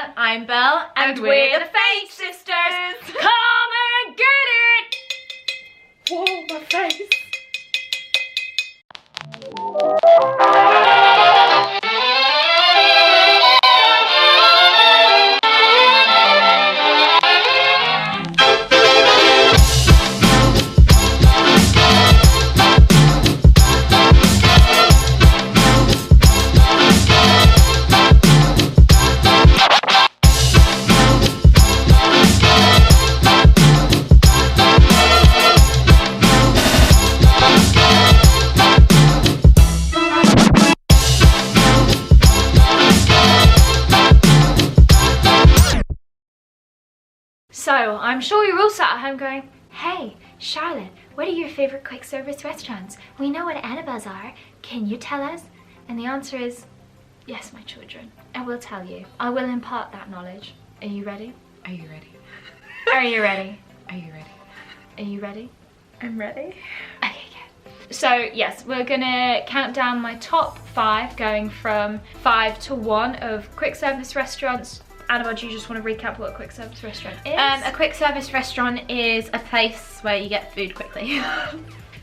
Anna. I'm Belle. And we're the Fate Sisters. Come and get it! Whoa, my face. So, I'm sure you're all sat at home going, hey, Charlotte, what are your favourite quick service restaurants? We know what Annabelle's are. Can you tell us? And the answer is, yes, my children. I will tell you. I will impart that knowledge. Are you ready? Are you ready? Are you ready? Are you ready? Are you ready? I'm ready. Okay, good. So, yes, we're gonna count down my top 5, going from 5 to 1 of quick service restaurants. Annabelle, do you just want to recap what a quick service restaurant is? A quick service restaurant is a place where you get food quickly.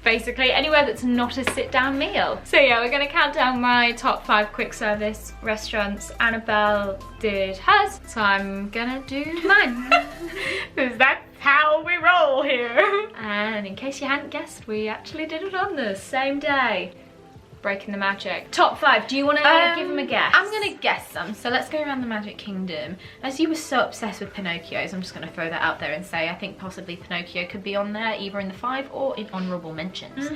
Basically, anywhere that's not a sit-down meal. So yeah, we're gonna count down my top 5 quick service restaurants. Annabelle did hers, so I'm gonna do mine. Because that's how we roll here. And in case you hadn't guessed, we actually did it on the same day. Breaking the magic. Top 5, do you want to give them a guess? I'm gonna guess some, so let's go around the Magic Kingdom. As you were so obsessed with Pinocchio's, I'm just gonna throw that out there and say I think possibly Pinocchio could be on there, either in the 5 or in honourable mentions.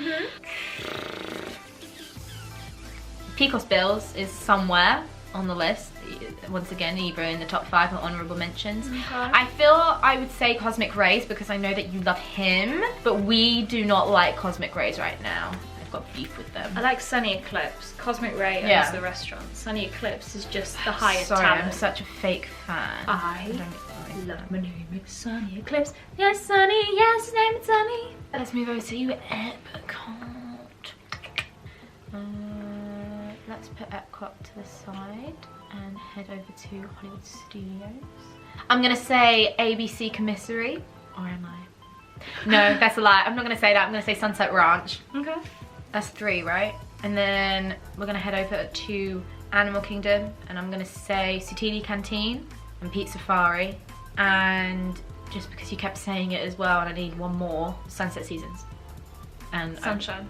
Pecos Bills is somewhere on the list, once again either in the top 5 or honourable mentions. I feel I would say Cosmic Rays because I know that you love him, but we do not like Cosmic Rays right now. Got beef with them. I like Sunny Eclipse. Cosmic Ray owns the restaurant. Sunny Eclipse is just the highest talent. I'm such a fake fan. I love my name is Sunny Eclipse. Yes, Sunny. Yes, his name is Sunny. Let's move over to Epcot. Let's put Epcot to the side and head over to Hollywood Studios. I'm gonna say ABC Commissary, or am I? No, that's a lie. I'm not gonna say that. I'm gonna say Sunset Ranch. Okay. That's 3, right? And then we're gonna head over to Animal Kingdom, and I'm gonna say Sutili Canteen and Pete Safari, and just because you kept saying it as well, and I need one more, Sunset Seasons. And Sunshine.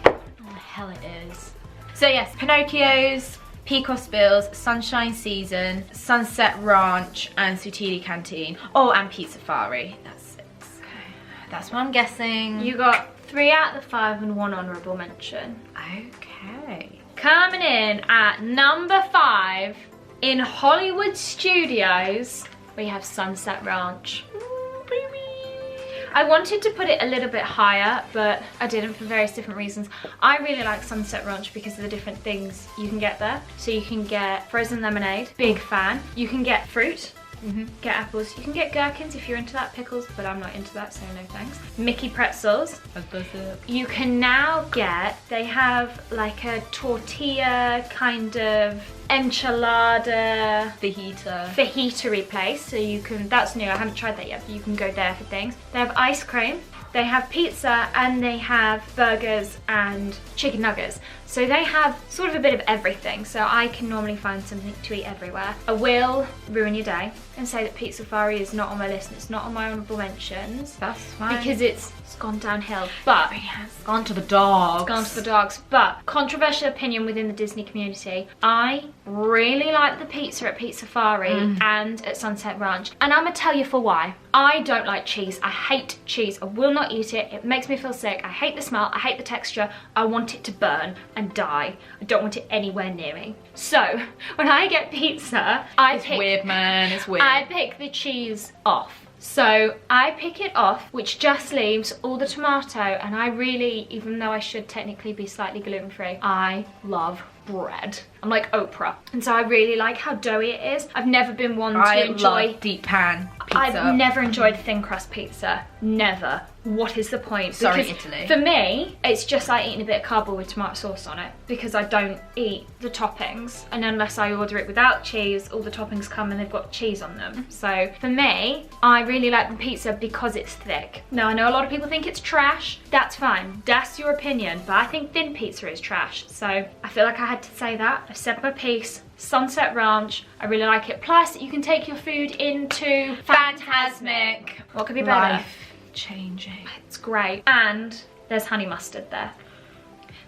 What the hell it is. So yes, Pinocchio's, Pecos Bills, Sunshine Season, Sunset Ranch, and Sutili Canteen. Oh, and Pete Safari. That's 6. Okay. That's what I'm guessing. You got 3 out of the 5 and 1 honourable mention. Okay. Coming in at number 5 in Hollywood Studios, we have Sunset Ranch. Ooh, baby. I wanted to put it a little bit higher, but I didn't for various different reasons. I really like Sunset Ranch because of the different things you can get there. So you can get frozen lemonade, big fan. You can get fruit. Get apples. You can get gherkins if you're into that, pickles, but I'm not into that, so no thanks. Mickey pretzels. You can now get, they have like a tortilla kind of enchilada fajita-y place, so you can, that's new, I haven't tried that yet, but you can go there for things. They have ice cream, they have pizza, and they have burgers and chicken nuggets. So they have sort of a bit of everything, so I can normally find something to eat everywhere. I will ruin your day and say that Pete Safari is not on my list and it's not on my honourable mentions. That's fine. Because it's gone downhill, but it has gone to the dogs. It's gone to the dogs. But controversial opinion within the Disney community, I really like the pizza at Pete Safari and at Sunset Ranch, and I'm gonna tell you for why. I don't like cheese. I hate cheese. I will not eat it. It makes me feel sick. I hate the smell. I hate the texture. I want it to burn and die. I don't want it anywhere near me. So when I get pizza, It's weird, man. It's weird. I pick the cheese off. So I pick it off, which just leaves all the tomato, and I really, even though I should technically be slightly gluten-free, I love bread. I'm like Oprah. And so I really like how doughy it is. I've never been one to enjoy... I love deep pan pizza. I've never enjoyed thin crust pizza. Never. What is the point? Sorry, because Italy. For me, it's just like eating a bit of cardboard with tomato sauce on it, because I don't eat the toppings, and unless I order it without cheese, all the toppings come and they've got cheese on them. So for me, I really like the pizza because it's thick. Now I know a lot of people think it's trash. That's fine. That's your opinion, but I think thin pizza is trash. So I feel like I had to say that. I've said my piece. Sunset Ranch, I really like it. Plus, you can take your food into Fantasmic. What could be better? Life changing. It's great. And there's honey mustard there.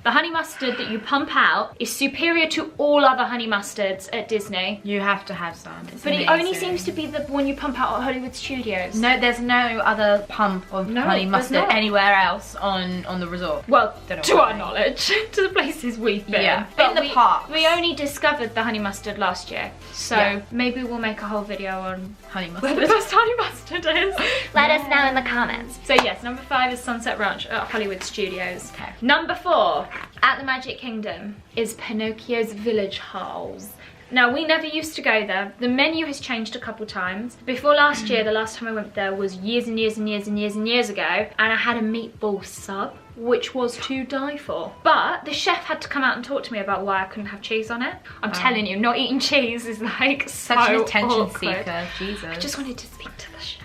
The honey mustard that you pump out is superior to all other honey mustards at Disney. You have to have some. It's but amazing. It only seems to be the one you pump out at Hollywood Studios. No, there's no other pump of honey mustard anywhere else on the resort. Well, to our knowledge, to the places we've been. Yeah, but in the parks. We only discovered the honey mustard last year. So maybe we'll make a whole video on honey mustard. where the best honey mustard is. Let us know in the comments. So yes, number 5 is Sunset Ranch at Hollywood Studios. Okay. Number 4 at the Magic Kingdom is Pinocchio's Village House. Now, we never used to go there. The menu has changed a couple times. Before last year, the last time I went there was years and years and years and years and years ago, and I had a meatball sub, which was to die for. But the chef had to come out and talk to me about why I couldn't have cheese on it. I'm telling you, not eating cheese is like such an attention awkward. seeker. Jesus. I just wanted to speak to the chef.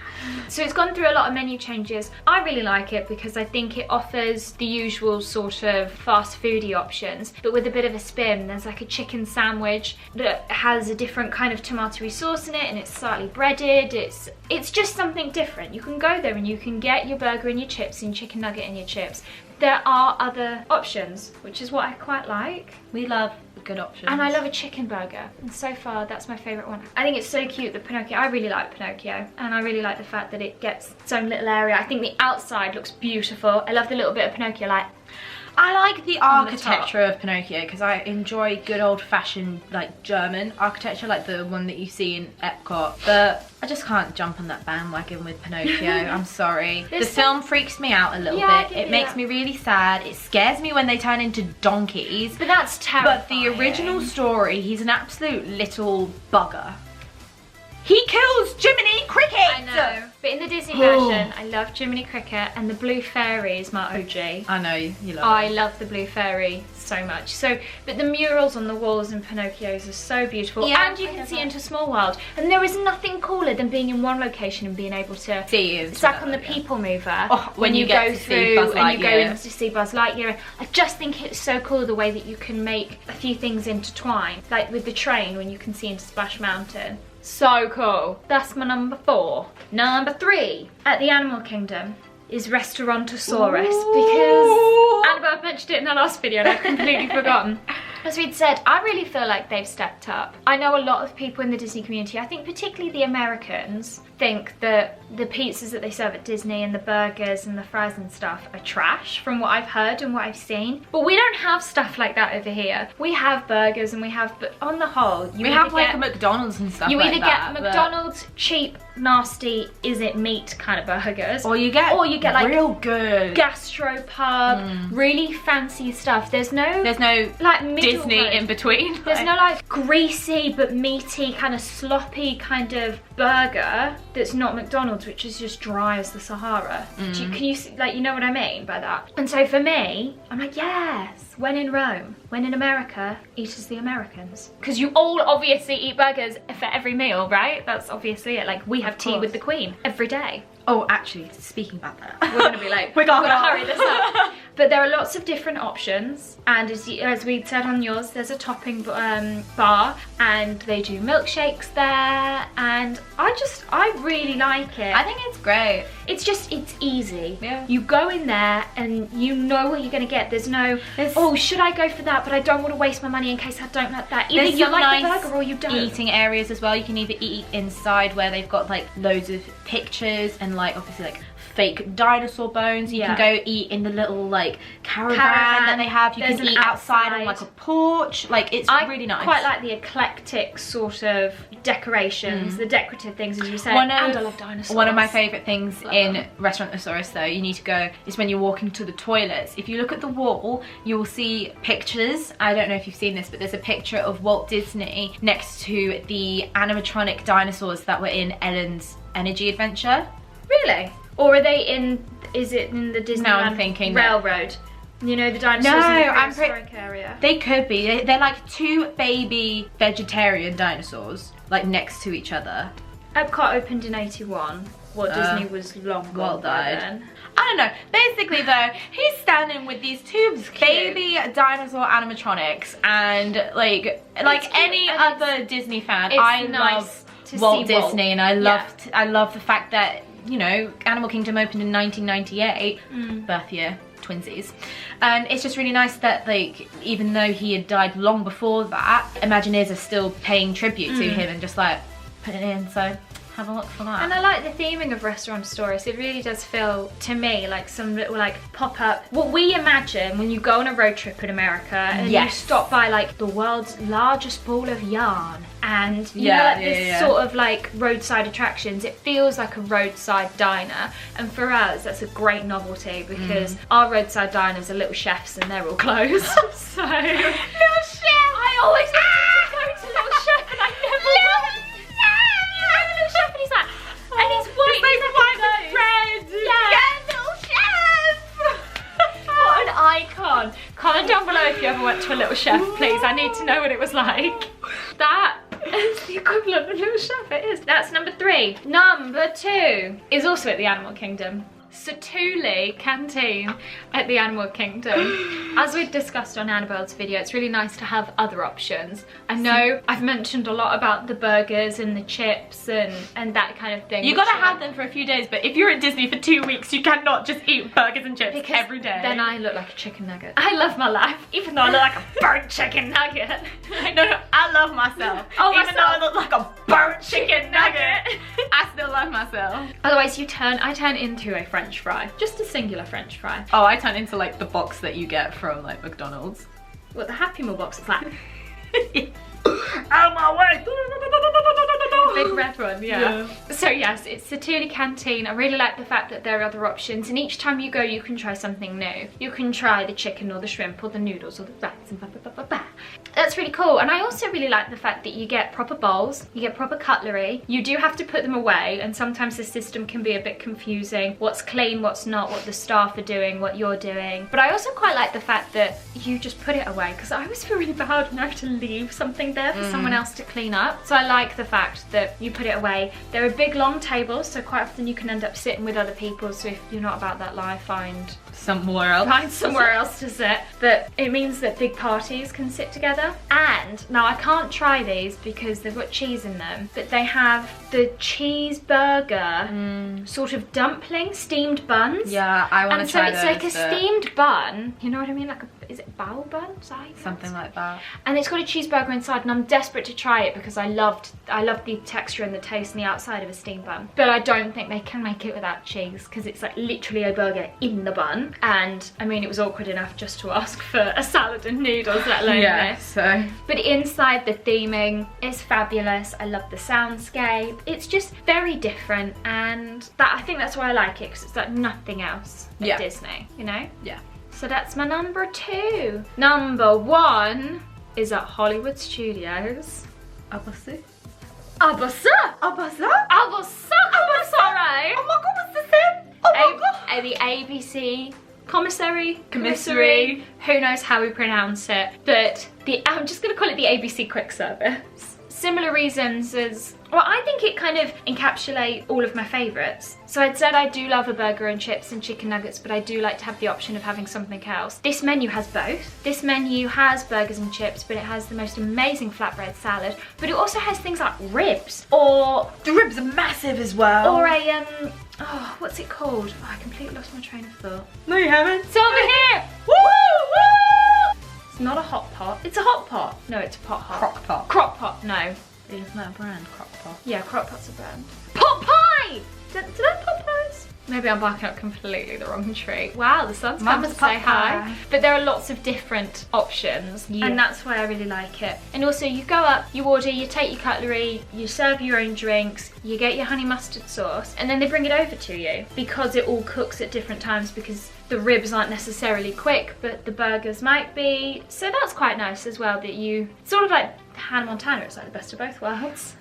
So it's gone through a lot of menu changes. I really like it because I think it offers the usual sort of fast foodie options, but with a bit of a spin. There's like a chicken sandwich that has a different kind of tomatoey sauce in it, and it's slightly breaded. It's just something different. You can go there and you can get your burger and your chips and your chicken nugget and your chips. There are other options, which is what I quite like. We love good options. And I love a chicken burger, and so far that's my favourite one. I think it's so cute that Pinocchio, I really like Pinocchio, and I really like the fact that it gets its own little area. I think the outside looks beautiful. I love the little bit of Pinocchio like I like the architecture of Pinocchio because I enjoy good old-fashioned like German architecture, like the one that you see in Epcot, but I just can't jump on that bandwagon with Pinocchio. I'm sorry. The film freaks me out a little bit. It makes me really sad. It scares me when they turn into donkeys. But that's terrifying. But the original story, he's an absolute little bugger. He kills Jiminy Cricket! I know. But in the Disney version, I love Jiminy Cricket, and the Blue Fairy is my OG. I know, you love it. I love the Blue Fairy so much. But the murals on the walls in Pinocchio's are so beautiful. Yeah, and you can see into Small World. And there is nothing cooler than being in one location and being able to see. It's like on the People Mover. Oh, when you go through and you go in to see Buzz Lightyear. I just think it's so cool the way that you can make a few things intertwine. Like with the train when you can see into Splash Mountain. So cool. That's my number 4. Number 3 at the Animal Kingdom is Restaurantosaurus. Because Annabelle mentioned it in our last video and I've completely forgotten. As we'd said, I really feel like they've stepped up. I know a lot of people in the Disney community, I think particularly the Americans, think that the pizzas that they serve at Disney and the burgers and the fries and stuff are trash from what I've heard and what I've seen. But we don't have stuff like that over here. We have burgers and we have, but on the whole, we have like a McDonald's and stuff like that. You either get McDonald's cheap, nasty, is it meat kind of burgers, or you get like real good gastropub, really fancy stuff. There's no like Disney in between. There's no like greasy but meaty kind of sloppy kind of burger that's not McDonald's, which is just dry as the Sahara. Can you see, like, you know what I mean by that? And so for me, I'm like, yes, when in Rome, when in America, eat as the Americans. Because you all obviously eat burgers for every meal, right? That's obviously it. Like, we have tea with the Queen every day. Oh, actually, speaking about that, we're gonna be late. We're gonna hurry this up. But there are lots of different options, and as we said on yours, there's a topping bar, and they do milkshakes there, and I really like it. I think it's great. It's easy. Yeah. You go in there and you know what you're gonna get. There's no, oh, should I go for that? But I don't want to waste my money in case I don't like that. Either you like the burger or you don't. Eating areas as well. You can either eat inside where they've got like loads of pictures and like obviously like fake dinosaur bones. You can go eat in the little like caravan that they have. You There's can eat outside on like a porch. Like it's really nice. I quite like the eclectic sort of decorations, the decorative things, as you said. And I love dinosaurs. One of my favourite things in Restaurant Asaurus though, you need to go, is when you're walking to the toilets. If you look at the wall, you will see pictures. I don't know if you've seen this, but there's a picture of Walt Disney next to the animatronic dinosaurs that were in Ellen's Energy Adventure. Really? Or are they in, is it in the Disneyland Railroad? You know, the dinosaurs in the prehistoric area? They could be. They're like two baby vegetarian dinosaurs, like next to each other. Epcot opened in 81. Walt Disney was long gone by then. I don't know. Basically though, he's standing with these two baby dinosaur animatronics, and like any other Disney fan, I love Walt Disney, and I love the fact that, you know, Animal Kingdom opened in 1998, birth year, twinsies. And it's just really nice that, like, even though he had died long before that, Imagineers are still paying tribute to him and just like putting it in, so have a look for that. And I like the theming of Restaurant Asaurus. It really does feel, to me, like some little like pop-up. What we imagine when you go on a road trip in America and you stop by like the world's largest ball of yarn, and you know, like this sort of like roadside attractions. It feels like a roadside diner, and for us that's a great novelty because our roadside diners are little chefs and they're all closed. So little chef! I always wanted to go to Little Chef and I never went. Little Chef, and he's like, and he's white, with bread. Little Chef! What an icon. Comment down below if you ever went to a Little Chef, please. I need to know what it was like. That is the equivalent of Little Chef, it is. That's number 3. Number 2 is also at the Animal Kingdom. Satuli Canteen at the Animal Kingdom. As we discussed on Annabelle's video, it's really nice to have other options. I know I've mentioned a lot about the burgers and the chips and that kind of thing. You gotta have them for a few days, but if you're at Disney for 2 weeks, you cannot just eat burgers and chips every day. Then I look like a chicken nugget. I love my life, even though I look like a burnt chicken nugget. No, I love myself. Even though I look like a burnt chicken nugget, I still love myself. Otherwise, I turn into a French fry. Just a singular French fry. Oh, I turn into like the box that you get from like McDonald's. What, the Happy Meal box? It's like out of my way! Big red one, yeah. So yes, it's Satuli Canteen. I really like the fact that there are other options, and each time you go you can try something new. You can try the chicken or the shrimp or the noodles or the rice and That's really cool. And I also really like the fact that you get proper bowls, you get proper cutlery. You do have to put them away, and sometimes the system can be a bit confusing. What's clean, what's not, what the staff are doing, what you're doing. But I also quite like the fact that you just put it away, because I always feel really bad when I have to leave something there for someone else to clean up. So I like the fact that you put it away. There are big long tables, so quite often you can end up sitting with other people. So if you're not about that life, find somewhere else. Find somewhere else to sit. But it means that big parties can sit together. And now I can't try these because they've got cheese in them, but they have the cheeseburger sort of dumpling, steamed buns. Yeah, I want to try those. And so it's like a steamed bun, you know what I mean? Like a, is it bao bun? Something like that. And it's got a cheeseburger inside, and I'm desperate to try it because I love the texture and the taste and the outside of a steamed bun. But I don't think they can make it without cheese, because it's like literally a burger in the bun. And I mean, it was awkward enough just to ask for a salad and noodles, let alone this. So. But inside, the theming is fabulous. I love the soundscape. It's just very different, and I think that's why I like it, because it's like nothing else at Disney, you know? Yeah. So that's my number 2. Number 1 is at Hollywood Studios. Abası. Abası? Abası? Abası? Abası, right? Oh my god, what's the same? Oh my god. The ABC commissary, who knows how we pronounce it, but I'm just gonna call it the ABC quick service. Similar reasons as, well, I think it kind of encapsulates all of my favourites. So I'd said I do love a burger and chips and chicken nuggets, but I do like to have the option of having something else. This menu has both. This menu has burgers and chips, but it has the most amazing flatbread salad, but it also has things like ribs, or... The ribs are massive as well. Or a, oh, what's it called? Oh, I completely lost my train of thought. No, you haven't. It's over here! Woo! Woo! It's not a hot pot. It's a hot pot. No, it's a pot hot. Crock pot. Crock pot, no. Isn't that a brand, crock pot? Yeah, crock pot's a brand. Pot pie! Did I have pot pies? Maybe I'm barking up completely the wrong tree. Wow, the sun's come to Mama's say hi. Papa. But there are lots of different options, Yeah. and that's why I really like it. And also, you go up, you order, you take your cutlery, you serve your own drinks, you get your honey mustard sauce, and then they bring it over to you. Because it all cooks at different times, because the ribs aren't necessarily quick, but the burgers might be. So that's quite nice as well, that you, sort of like Hannah Montana, it's like the best of both worlds.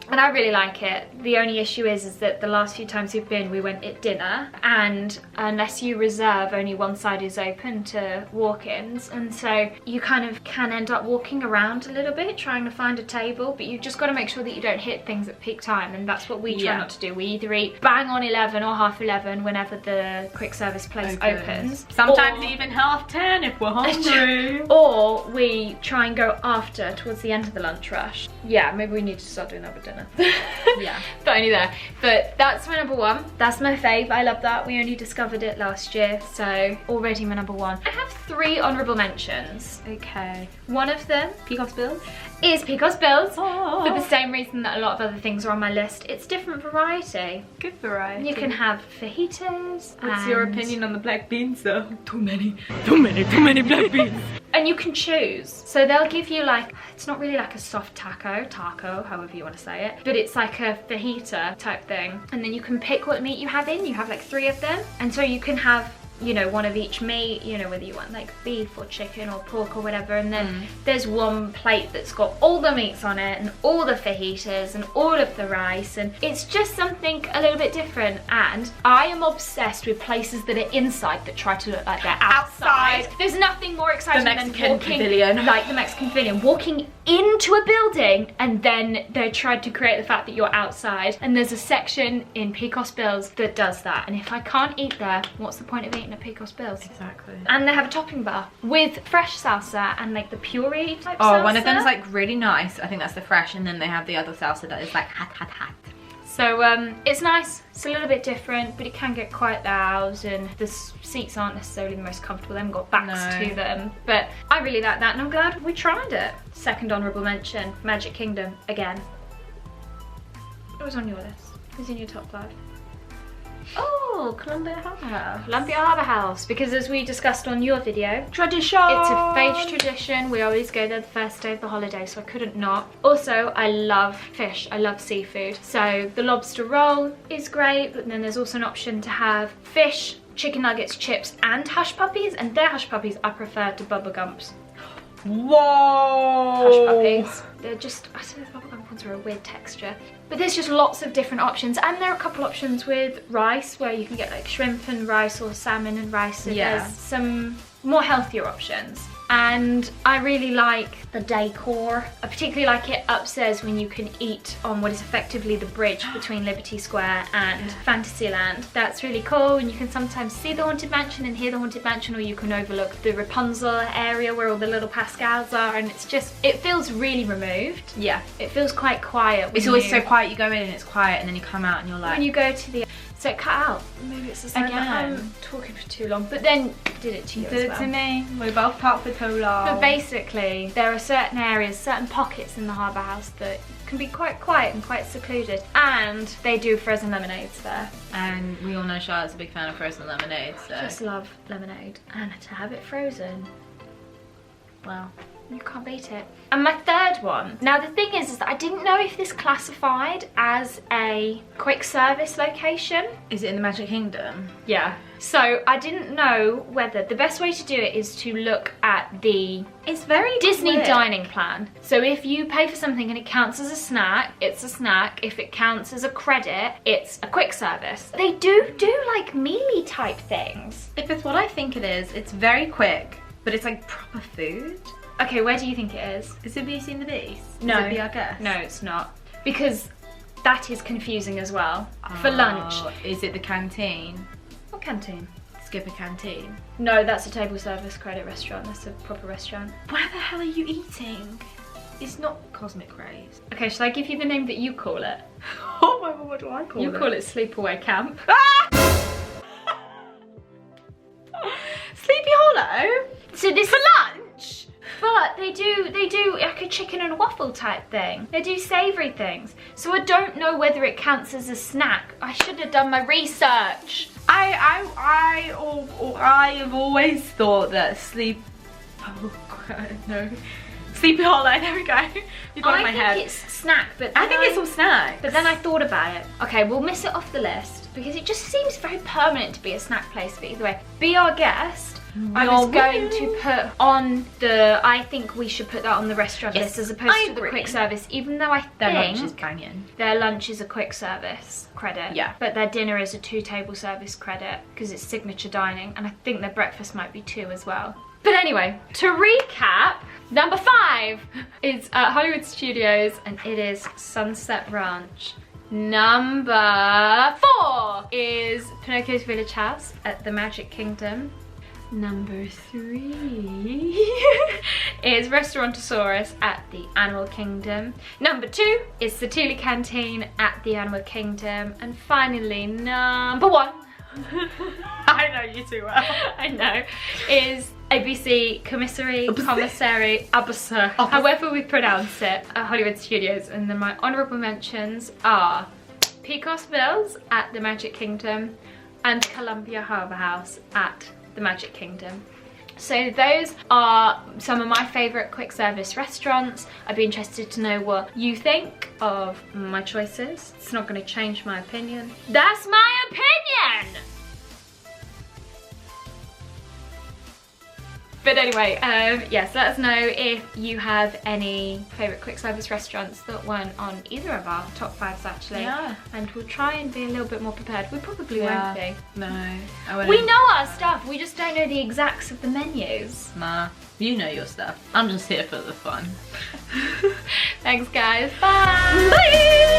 And I really like it. The only issue is that the last few times we've been, we went at dinner, and unless you reserve, only one side is open to walk-ins, and so you kind of can end up walking around a little bit trying to find a table, but you've just got to make sure that you don't hit things at peak time, and that's what we try not to do. We either eat bang on 11 or half 11 whenever the quick service place opens. Sometimes even 10:30 if we're hungry. Or we try and go after, towards the end of the lunch rush. Yeah, maybe we need to start doing that with dinner. Yeah. But only there. But that's my number one. That's my fave. I love that. We only discovered it last year, so already my number one. I have 3 honourable mentions. Okay. One of them Pecos Bill? is Pecos Bills. Oh. For the same reason that a lot of other things are on my list. It's different variety. Good variety. You can have fajitas. What's your opinion on the black beans though? Too many black beans. And you can choose. So they'll give you like, it's not really like a soft taco, however you want to say it, but it's like a fajita type thing. And then you can pick what meat you have in. You have like 3 of them. And so you can have, you know, one of each meat, you know, whether you want like beef or chicken or pork or whatever, and then there's one plate that's got all the meats on it and all the fajitas and all of the rice, and it's just something a little bit different. And I am obsessed with places that are inside that try to look like they're outside. There's nothing more exciting than Mexican walking, pavilion. like the Mexican pavilion, walking into a building and then they tried to create the fact that you're outside. And there's a section in Pecos Bills that does that, and if I can't eat there, what's the point of eating at Pecos Bills? Exactly. And they have a topping bar with fresh salsa and like the puree type salsa. Oh, one of them's like really nice. I think that's the fresh, and then they have the other salsa that is like hot. So it's nice. It's a little bit different, but it can get quite loud, and the seats aren't necessarily the most comfortable. They haven't got backs to them, but I really like that, and I'm glad we tried it. Second honourable mention, Magic Kingdom again. It was on your list. It was in your top 5. Oh, Columbia Harbour House. Columbia Harbour House, because as we discussed on your video, Tradition. it's a phage tradition. We always go there the first day of the holiday, so I couldn't not. Also, I love fish. I love seafood. So the lobster roll is great, but then there's also an option to have fish, chicken nuggets, chips, and hush puppies. And their hush puppies I prefer to Bubba Gumps. Whoa! Hush puppies. They're just, I don't know if Bubba Gump ones are a weird texture. But there's just lots of different options, and there are a couple options with rice where you can get like shrimp and rice or salmon and rice. So there's some more healthier options. And I really like the decor. I particularly like it upstairs when you can eat on what is effectively the bridge between Liberty Square and Fantasyland. That's really cool, and you can sometimes see the Haunted Mansion and hear the Haunted Mansion, or you can overlook the Rapunzel area where all the little Pascals are, and it's just, it feels really removed. Yeah. It feels quite quiet. It's always so quiet. You go in and it's quiet, and then you come out and you're like... When you go to the... So it cut out. Maybe it's the same. I'm talking for too long, but then did it to you as well. Did it to me. We both talked for too long. But basically, there are certain areas, certain pockets in the Harbour House that can be quite quiet and quite secluded, and they do frozen lemonades there. And we all know Charlotte's a big fan of frozen lemonade, so... I just love lemonade, and to have it frozen, well, you can't beat it. And my third one, now the thing is that I didn't know if this classified as a quick service location. Is it in the Magic Kingdom? Yeah. So I didn't know whether the best way to do it is to look at the Disney quick. dining plan. So if you pay for something and it counts as a snack, it's a snack. If it counts as a credit, it's a quick service. They do like mealy type things. If it's what I think it is, it's very quick, but it's like proper food. Okay, where do you think it is? Is it Beauty and the Beast? No. Is it Be Our Guest? No, it's not. Because that is confusing as well. For lunch. Is it the Canteen? What canteen? Skip a Canteen. No, that's a table service credit restaurant. That's a proper restaurant. Where the hell are you eating? It's not Cosmic Rays. Okay, shall I give you the name that you call it? Oh my god, what do I call it? You call it Sleepaway Camp. Sleepy Hollow? So this For lunch? But they do like a chicken and waffle type thing. They do savoury things. So I don't know whether it counts as a snack. I should have done my research. I have always thought that Sleepy Hollow, there we go. You got it in my head. I think it's snack, but I think it's all snacks. But then I thought about it. Okay, we'll miss it off the list because it just seems very permanent to be a snack place. But either way, be our guest. I was going to put on the, I think we should put that on the restaurant list as opposed to the quick service, even though I think their lunch is banging. Their lunch is a quick service credit. Yeah. But their dinner is a 2 table service credit because it's signature dining, and I think their breakfast might be 2 as well. But anyway, to recap, number 5 is Hollywood Studios, and it is Sunset Ranch. Number 4 is Pinocchio's Village House at the Magic Kingdom. Number 3 is Restaurantosaurus at the Animal Kingdom. Number 2 is Satili Canteen at the Animal Kingdom. And finally, number 1, I know you too well. I know, is ABC Commissary, Abasser, however we pronounce it, at Hollywood Studios. And then my honourable mentions are Pecos Bill at the Magic Kingdom and Columbia Harbour House at the Magic Kingdom. So those are some of my favourite quick service restaurants. I'd be interested to know what you think of my choices. It's not going to change my opinion. That's my opinion! But anyway, yes, let us know if you have any favourite quick service restaurants that weren't on either of our top 5s actually. Yeah. And we'll try and be a little bit more prepared. We probably won't be. No. I won't. We know our stuff, we just don't know the exacts of the menus. Nah, you know your stuff. I'm just here for the fun. Thanks guys, bye! Bye!